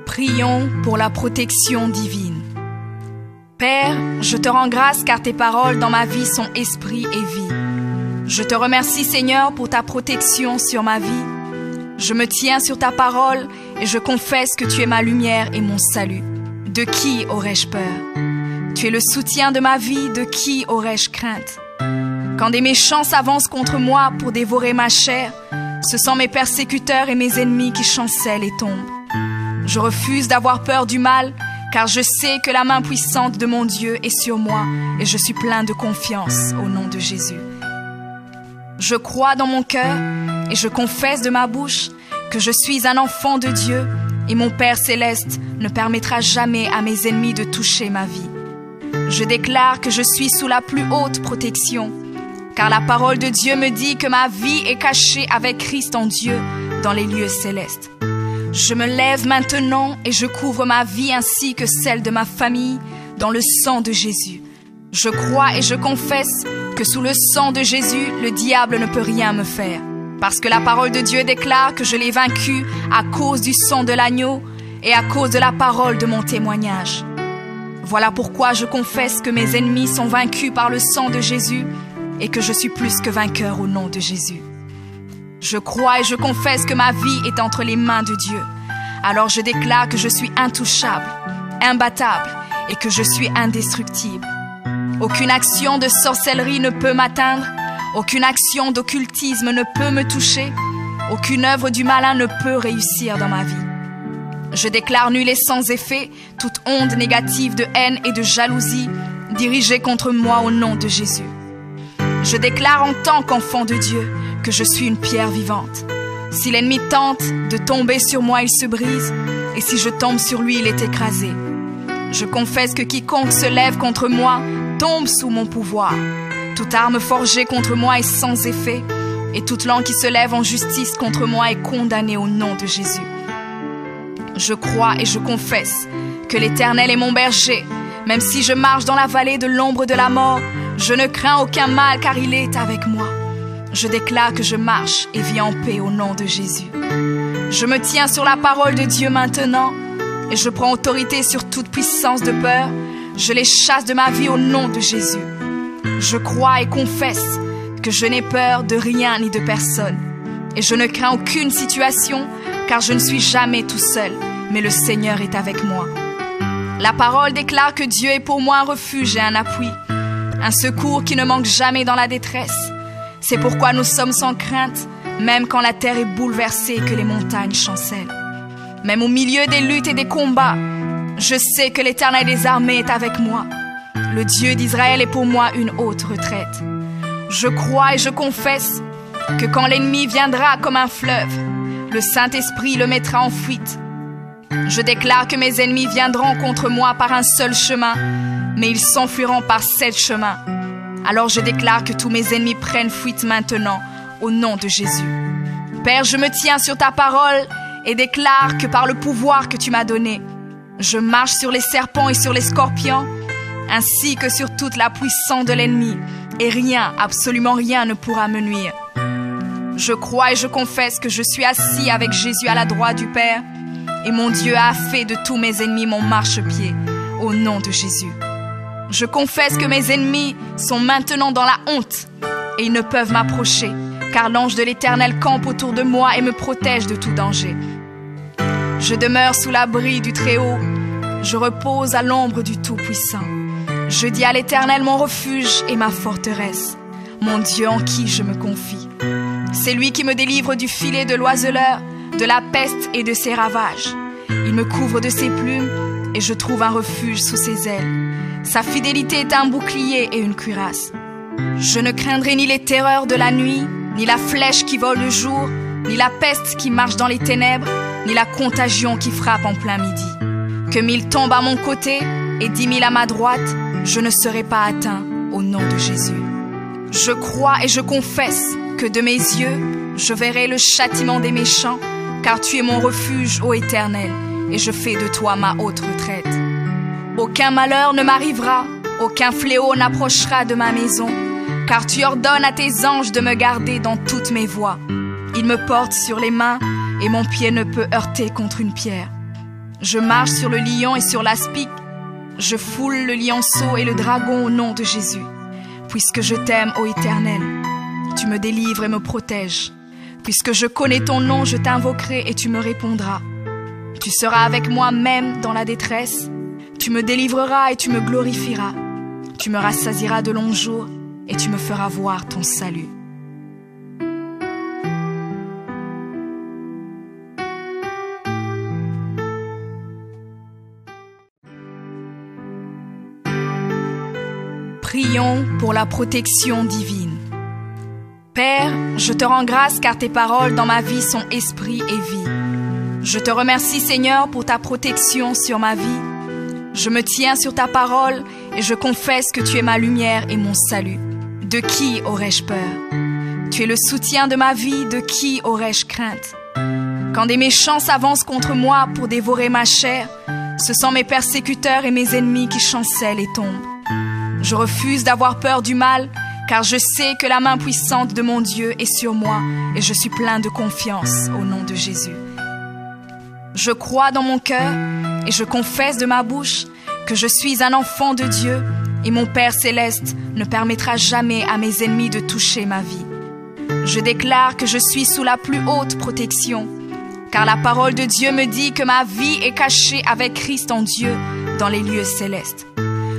Prions pour la protection divine. Père, je te rends grâce car tes paroles dans ma vie sont esprit et vie. Je te remercie Seigneur pour ta protection sur ma vie. Je me tiens sur ta parole et je confesse que tu es ma lumière et mon salut. De qui aurais-je peur? Tu es le soutien de ma vie, de qui aurais-je crainte? Quand des méchants s'avancent contre moi pour dévorer ma chair, ce sont mes persécuteurs et mes ennemis qui chancellent et tombent. Je refuse d'avoir peur du mal, car je sais que la main puissante de mon Dieu est sur moi et je suis plein de confiance au nom de Jésus. Je crois dans mon cœur et je confesse de ma bouche que je suis un enfant de Dieu et mon Père céleste ne permettra jamais à mes ennemis de toucher ma vie. Je déclare que je suis sous la plus haute protection, car la parole de Dieu me dit que ma vie est cachée avec Christ en Dieu dans les lieux célestes. Je me lève maintenant et je couvre ma vie ainsi que celle de ma famille dans le sang de Jésus. Je crois et je confesse que sous le sang de Jésus, le diable ne peut rien me faire. Parce que la parole de Dieu déclare que je l'ai vaincu à cause du sang de l'agneau et à cause de la parole de mon témoignage. Voilà pourquoi je confesse que mes ennemis sont vaincus par le sang de Jésus et que je suis plus que vainqueur au nom de Jésus. Je crois et je confesse que ma vie est entre les mains de Dieu. Alors je déclare que je suis intouchable, imbattable et que je suis indestructible. Aucune action de sorcellerie ne peut m'atteindre, aucune action d'occultisme ne peut me toucher, aucune œuvre du malin ne peut réussir dans ma vie. Je déclare nul et sans effet toute onde négative de haine et de jalousie dirigée contre moi au nom de Jésus. Je déclare en tant qu'enfant de Dieu que je suis une pierre vivante. Si l'ennemi tente de tomber sur moi, il se brise, et si je tombe sur lui, il est écrasé. Je confesse que quiconque se lève contre moi tombe sous mon pouvoir. Toute arme forgée contre moi est sans effet, et toute langue qui se lève en justice contre moi est condamnée au nom de Jésus. Je crois et je confesse que l'Éternel est mon berger. Même si je marche dans la vallée de l'ombre de la mort, je ne crains aucun mal car il est avec moi. Je déclare que je marche et vis en paix au nom de Jésus. Je me tiens sur la parole de Dieu maintenant et je prends autorité sur toute puissance de peur. Je les chasse de ma vie au nom de Jésus. Je crois et confesse que je n'ai peur de rien ni de personne. Et je ne crains aucune situation car je ne suis jamais tout seul, mais le Seigneur est avec moi. La parole déclare que Dieu est pour moi un refuge et un appui, un secours qui ne manque jamais dans la détresse. C'est pourquoi nous sommes sans crainte, même quand la terre est bouleversée et que les montagnes chancellent. Même au milieu des luttes et des combats, je sais que l'Éternel des armées est avec moi. Le Dieu d'Israël est pour moi une haute retraite. Je crois et je confesse que quand l'ennemi viendra comme un fleuve, le Saint-Esprit le mettra en fuite. Je déclare que mes ennemis viendront contre moi par un seul chemin, mais ils s'enfuiront par 7 chemins. Alors je déclare que tous mes ennemis prennent fuite maintenant, au nom de Jésus. Père, je me tiens sur ta parole et déclare que par le pouvoir que tu m'as donné, je marche sur les serpents et sur les scorpions, ainsi que sur toute la puissance de l'ennemi, et rien, absolument rien ne pourra me nuire. Je crois et je confesse que je suis assis avec Jésus à la droite du Père, et mon Dieu a fait de tous mes ennemis mon marchepied, au nom de Jésus. Je confesse que mes ennemis sont maintenant dans la honte, et ils ne peuvent m'approcher, car l'ange de l'Éternel campe autour de moi et me protège de tout danger. Je demeure sous l'abri du Très-Haut, je repose à l'ombre du Tout-Puissant. Je dis à l'Éternel mon refuge et ma forteresse, mon Dieu en qui je me confie. C'est lui qui me délivre du filet de l'oiseleur, de la peste et de ses ravages. Il me couvre de ses plumes et je trouve un refuge sous ses ailes. Sa fidélité est un bouclier et une cuirasse. Je ne craindrai ni les terreurs de la nuit, ni la flèche qui vole le jour, ni la peste qui marche dans les ténèbres, ni la contagion qui frappe en plein midi. Que 1000 tombent à mon côté et 10 000 à ma droite, je ne serai pas atteint au nom de Jésus. Je crois et je confesse que de mes yeux, je verrai le châtiment des méchants, car tu es mon refuge, ô Éternel, et je fais de toi ma haute retraite. Aucun malheur ne m'arrivera, aucun fléau n'approchera de ma maison, car tu ordonnes à tes anges de me garder dans toutes mes voies. Ils me portent sur les mains, et mon pied ne peut heurter contre une pierre. Je marche sur le lion et sur l'aspic. Je foule le lionceau et le dragon au nom de Jésus. Puisque je t'aime, ô Éternel, tu me délivres et me protèges. Puisque je connais ton nom, je t'invoquerai et tu me répondras. Tu seras avec moi même dans la détresse. Tu me délivreras et tu me glorifieras. Tu me rassasieras de longs jours et tu me feras voir ton salut. Prions pour la protection divine. Père, je te rends grâce car tes paroles dans ma vie sont esprit et vie. Je te remercie Seigneur pour ta protection sur ma vie. Je me tiens sur ta parole et je confesse que tu es ma lumière et mon salut. De qui aurais-je peur? Tu es le soutien de ma vie, de qui aurais-je crainte? Quand des méchants s'avancent contre moi pour dévorer ma chair, ce sont mes persécuteurs et mes ennemis qui chancellent et tombent. Je refuse d'avoir peur du mal, car je sais que la main puissante de mon Dieu est sur moi et je suis plein de confiance au nom de Jésus. Je crois dans mon cœur et je confesse de ma bouche que je suis un enfant de Dieu et mon Père céleste ne permettra jamais à mes ennemis de toucher ma vie. Je déclare que je suis sous la plus haute protection, car la parole de Dieu me dit que ma vie est cachée avec Christ en Dieu dans les lieux célestes.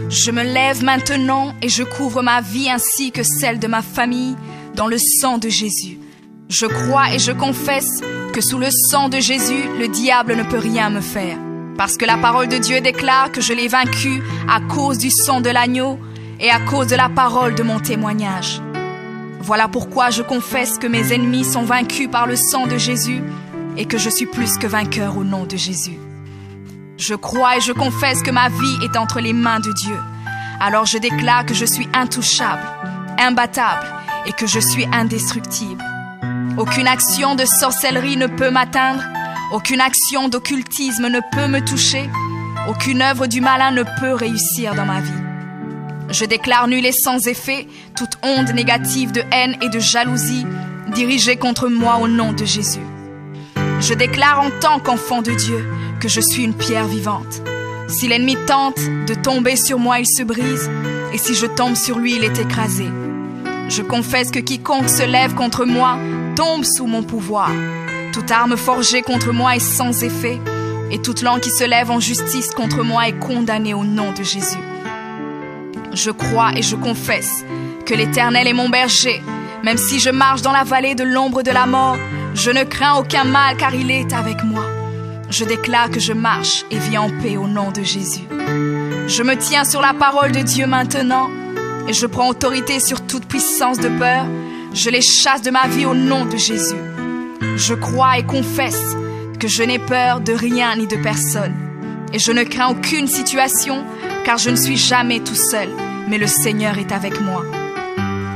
Je me lève maintenant et je couvre ma vie ainsi que celle de ma famille dans le sang de Jésus. Je crois et je confesse que sous le sang de Jésus, le diable ne peut rien me faire. Parce que la parole de Dieu déclare que je l'ai vaincu à cause du sang de l'agneau et à cause de la parole de mon témoignage. Voilà pourquoi je confesse que mes ennemis sont vaincus par le sang de Jésus et que je suis plus que vainqueur au nom de Jésus. Je crois et je confesse que ma vie est entre les mains de Dieu. Alors je déclare que je suis intouchable, imbattable et que je suis indestructible. Aucune action de sorcellerie ne peut m'atteindre, aucune action d'occultisme ne peut me toucher, aucune œuvre du malin ne peut réussir dans ma vie. Je déclare nul et sans effet toute onde négative de haine et de jalousie dirigée contre moi au nom de Jésus. Je déclare en tant qu'enfant de Dieu que je suis une pierre vivante. Si l'ennemi tente de tomber sur moi, il se brise, et si je tombe sur lui, il est écrasé. Je confesse que quiconque se lève contre moi tombe sous mon pouvoir. Toute arme forgée contre moi est sans effet, et toute langue qui se lève en justice contre moi est condamnée au nom de Jésus. Je crois et je confesse que l'Éternel est mon berger. Même si je marche dans la vallée de l'ombre de la mort, je ne crains aucun mal car il est avec moi. Je déclare que je marche et vis en paix au nom de Jésus. Je me tiens sur la parole de Dieu maintenant et je prends autorité sur toute puissance de peur. Je les chasse de ma vie au nom de Jésus. Je crois et confesse que je n'ai peur de rien ni de personne. Et je ne crains aucune situation car je ne suis jamais tout seul, mais le Seigneur est avec moi.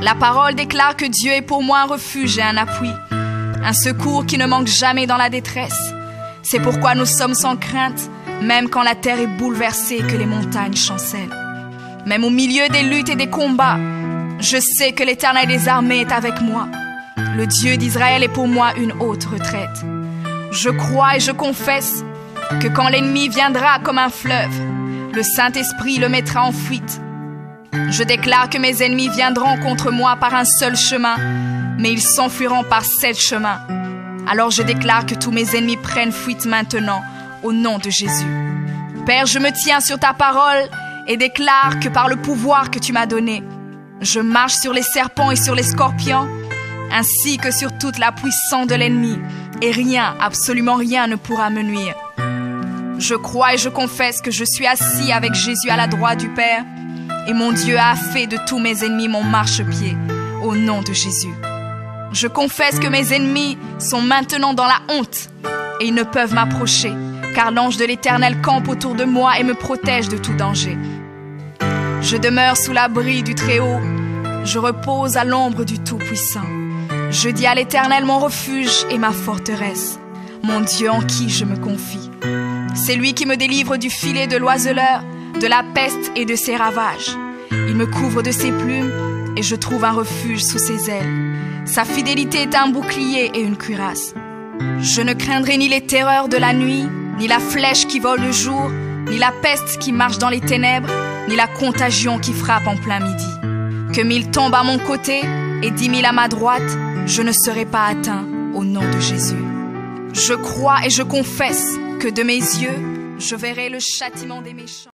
La parole déclare que Dieu est pour moi un refuge et un appui, un secours qui ne manque jamais dans la détresse. C'est pourquoi nous sommes sans crainte, même quand la terre est bouleversée et que les montagnes chancellent. Même au milieu des luttes et des combats, je sais que l'Éternel des armées est avec moi. Le Dieu d'Israël est pour moi une haute retraite. Je crois et je confesse que quand l'ennemi viendra comme un fleuve, le Saint-Esprit le mettra en fuite. Je déclare que mes ennemis viendront contre moi par un seul chemin, mais ils s'enfuiront par 7 chemins. Alors je déclare que tous mes ennemis prennent fuite maintenant, au nom de Jésus. Père, je me tiens sur ta parole et déclare que par le pouvoir que tu m'as donné, je marche sur les serpents et sur les scorpions, ainsi que sur toute la puissance de l'ennemi, et rien, absolument rien ne pourra me nuire. Je crois et je confesse que je suis assis avec Jésus à la droite du Père, et mon Dieu a fait de tous mes ennemis mon marchepied, au nom de Jésus. Je confesse que mes ennemis sont maintenant dans la honte, et ils ne peuvent m'approcher, car l'ange de l'Éternel campe autour de moi et me protège de tout danger. Je demeure sous l'abri du Très-Haut, je repose à l'ombre du Tout-Puissant. Je dis à l'Éternel mon refuge et ma forteresse, mon Dieu en qui je me confie. C'est lui qui me délivre du filet de l'oiseleur, de la peste et de ses ravages. Il me couvre de ses plumes et je trouve un refuge sous ses ailes. Sa fidélité est un bouclier et une cuirasse. Je ne craindrai ni les terreurs de la nuit, ni la flèche qui vole le jour, ni la peste qui marche dans les ténèbres, ni la contagion qui frappe en plein midi. Que 1000 tombent à mon côté et 10 000 à ma droite, je ne serai pas atteint au nom de Jésus. Je crois et je confesse que de mes yeux, je verrai le châtiment des méchants.